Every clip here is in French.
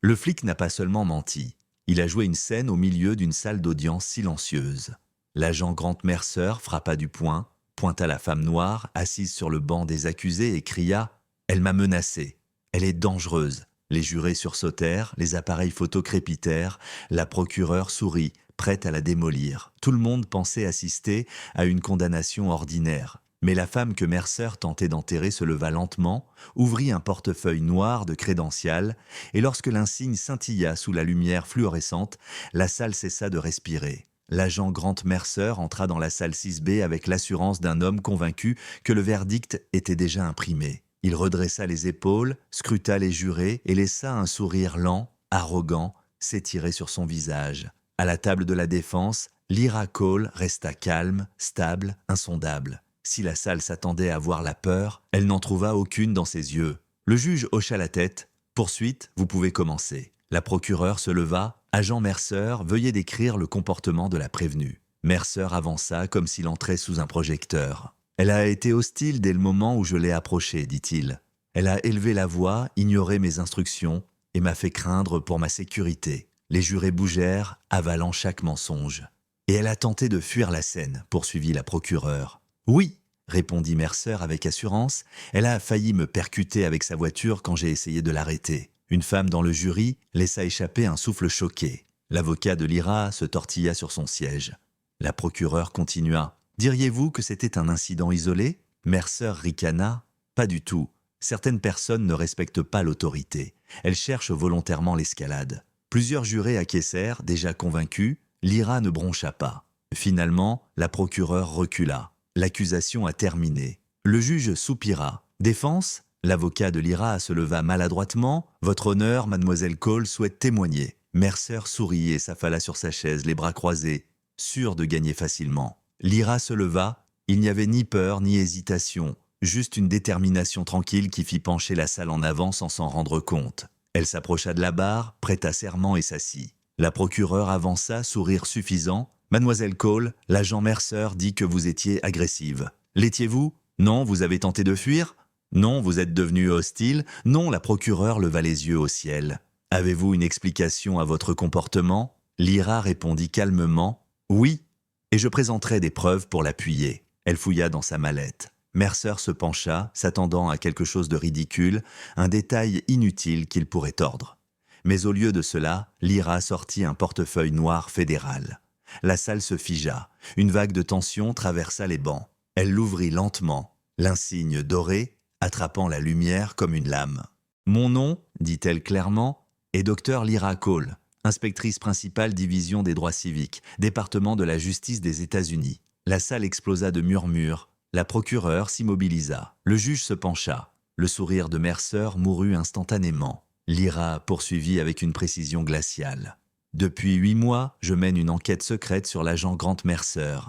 Le flic n'a pas seulement menti. Il a joué une scène au milieu d'une salle d'audience silencieuse. L'agent Grant Mercer frappa du poing, pointa la femme noire assise sur le banc des accusés et cria « Elle m'a menacé. Elle est dangereuse ». Les jurés sursautèrent, les appareils photo crépitèrent, la procureure sourit, prête à la démolir. Tout le monde pensait assister à une condamnation ordinaire. Mais la femme que Mercer tentait d'enterrer se leva lentement, ouvrit un portefeuille noir de crédentials, et lorsque l'insigne scintilla sous la lumière fluorescente, la salle cessa de respirer. L'agent Grant Mercer entra dans la salle 6B avec l'assurance d'un homme convaincu que le verdict était déjà imprimé. Il redressa les épaules, scruta les jurés et laissa un sourire lent, arrogant, s'étirer sur son visage. À la table de la défense, Lyra Cole resta calme, stable, insondable. Si la salle s'attendait à voir la peur, elle n'en trouva aucune dans ses yeux. Le juge hocha la tête. « Poursuite, vous pouvez commencer. » La procureure se leva. « Agent Mercer, veuillez décrire le comportement de la prévenue. » Mercer avança comme s'il entrait sous un projecteur. « Elle a été hostile dès le moment où je l'ai approchée, dit-il. Elle a élevé la voix, ignoré mes instructions et m'a fait craindre pour ma sécurité. » Les jurés bougèrent, avalant chaque mensonge. « Et elle a tenté de fuir la scène, » poursuivit la procureure. « Oui, » répondit Mercer avec assurance, « elle a failli me percuter avec sa voiture quand j'ai essayé de l'arrêter. » Une femme dans le jury laissa échapper un souffle choqué. L'avocat de Lyra se tortilla sur son siège. La procureure continua. « Diriez-vous que c'était un incident isolé ?» Mercer ricana. « Pas du tout. Certaines personnes ne respectent pas l'autorité. Elles cherchent volontairement l'escalade. » Plusieurs jurés acquiescèrent, déjà convaincus. Lyra ne broncha pas. Finalement, la procureure recula. L'accusation a terminé. Le juge soupira. « Défense ?» L'avocat de Lyra se leva maladroitement. « Votre honneur, mademoiselle Cole souhaite témoigner. » Mercer sourit et s'affala sur sa chaise, les bras croisés, sûr de gagner facilement. Lyra se leva. Il n'y avait ni peur ni hésitation, juste une détermination tranquille qui fit pencher la salle en avant sans s'en rendre compte. Elle s'approcha de la barre, prêta serment et s'assit. La procureure avança, sourire suffisant. « Mademoiselle Cole, l'agent Mercer dit que vous étiez agressive. L'étiez-vous ? Non, vous avez tenté de fuir ? Non, vous êtes devenue hostile ? Non, la procureure leva les yeux au ciel. Avez-vous une explication à votre comportement ? Lyra répondit calmement « Oui, et je présenterai des preuves pour l'appuyer. » Elle fouilla dans sa mallette. Mercer se pencha, s'attendant à quelque chose de ridicule, un détail inutile qu'il pourrait tordre. Mais au lieu de cela, Lyra sortit un portefeuille noir fédéral. La salle se figea. Une vague de tension traversa les bancs. Elle l'ouvrit lentement, l'insigne doré, attrapant la lumière comme une lame. « Mon nom, dit-elle clairement, est Dr Lyra Cole, inspectrice principale division des droits civiques, département de la justice des États-Unis. » La salle explosa de murmures. La procureure s'immobilisa. Le juge se pencha. Le sourire de Mercer mourut instantanément. Lyra poursuivit avec une précision glaciale. « Depuis 8 mois, je mène une enquête secrète sur l'agent Grant Mercer.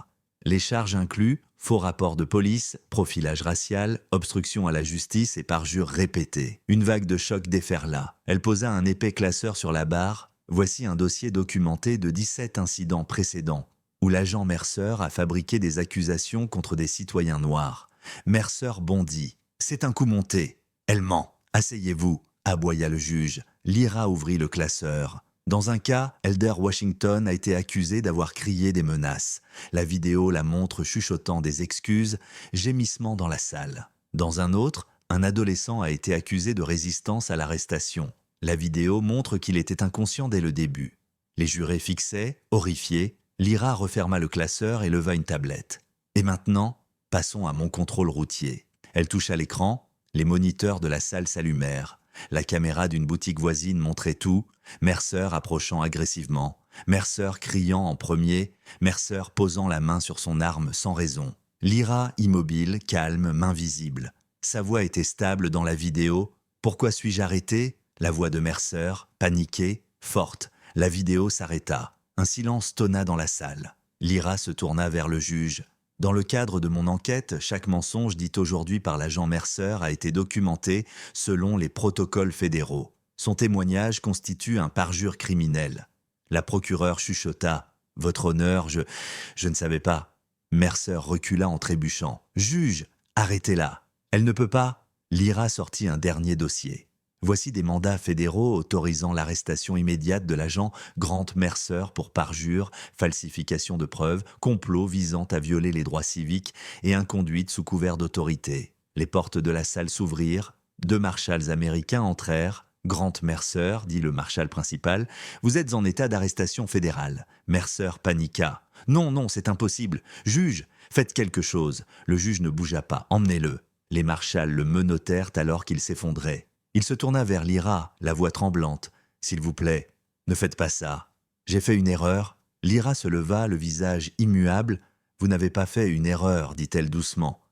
Les charges incluent faux rapport de police, profilage racial, obstruction à la justice et parjure répétée. Une vague de choc déferla. Elle posa un épais classeur sur la barre. Voici un dossier documenté de 17 incidents précédents, où l'agent Mercer a fabriqué des accusations contre des citoyens noirs. Mercer bondit. « C'est un coup monté. Elle ment. Asseyez-vous » aboya le juge. Lyra ouvrit le classeur. Dans un cas, Elder Washington a été accusé d'avoir crié des menaces. La vidéo la montre chuchotant des excuses, gémissement dans la salle. Dans un autre, un adolescent a été accusé de résistance à l'arrestation. La vidéo montre qu'il était inconscient dès le début. Les jurés fixaient, horrifiés. Lyra referma le classeur et leva une tablette. « Et maintenant, passons à mon contrôle routier. » Elle toucha l'écran. Les moniteurs de la salle s'allumèrent. La caméra d'une boutique voisine montrait tout. Mercer approchant agressivement. Mercer criant en premier. Mercer posant la main sur son arme sans raison. Lyra immobile, calme, main visible. Sa voix était stable dans la vidéo. « Pourquoi suis-je arrêté ?» La voix de Mercer, paniquée, forte. La vidéo s'arrêta. Un silence tonna dans la salle. Lyra se tourna vers le juge. « Dans le cadre de mon enquête, chaque mensonge dit aujourd'hui par l'agent Mercer a été documenté selon les protocoles fédéraux. Son témoignage constitue un parjure criminel. » La procureure chuchota. « Votre honneur, je ne savais pas. » Mercer recula en trébuchant. « Juge, arrêtez-la. Elle ne peut pas. » Lyra sortit un dernier dossier. Voici des mandats fédéraux autorisant l'arrestation immédiate de l'agent Grant Mercer pour parjure, falsification de preuves, complot visant à violer les droits civiques et inconduite sous couvert d'autorité. Les portes de la salle s'ouvrirent, 2 marshals américains entrèrent. Grant Mercer, dit le marshal principal, vous êtes en état d'arrestation fédérale. Mercer paniqua. Non, non, c'est impossible. Juge, faites quelque chose. Le juge ne bougea pas. Emmenez-le. Les marshals le menottèrent alors qu'il s'effondrait. Il se tourna vers Lyra, la voix tremblante. S'il vous plaît, ne faites pas ça. J'ai fait une erreur. Lyra se leva, le visage immuable. Vous n'avez pas fait une erreur, dit-elle doucement.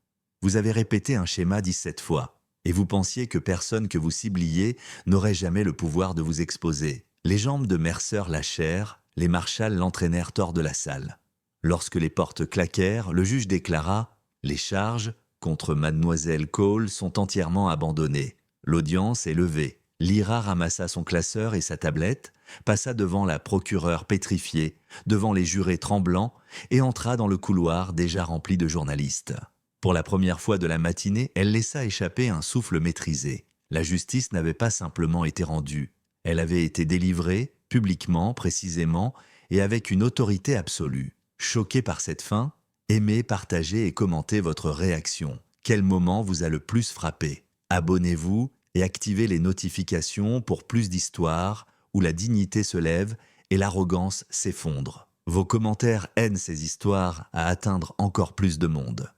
Vous avez répété un schéma 17 fois. Et vous pensiez que personne que vous cibliez n'aurait jamais le pouvoir de vous exposer. Les jambes de Mercer lâchèrent, les marshals l'entraînèrent hors de la salle. Lorsque les portes claquèrent, le juge déclara « Les charges contre mademoiselle Cole sont entièrement abandonnées. L'audience est levée. » Lyra ramassa son classeur et sa tablette, passa devant la procureure pétrifiée, devant les jurés tremblants, et entra dans le couloir déjà rempli de journalistes. Pour la première fois de la matinée, elle laissa échapper un souffle maîtrisé. La justice n'avait pas simplement été rendue. Elle avait été délivrée, publiquement, précisément, et avec une autorité absolue. Choqué par cette fin, aimez, partagez et commentez votre réaction. Quel moment vous a le plus frappé? Abonnez-vous et activez les notifications pour plus d'histoires où la dignité se lève et l'arrogance s'effondre. Vos commentaires aident ces histoires à atteindre encore plus de monde.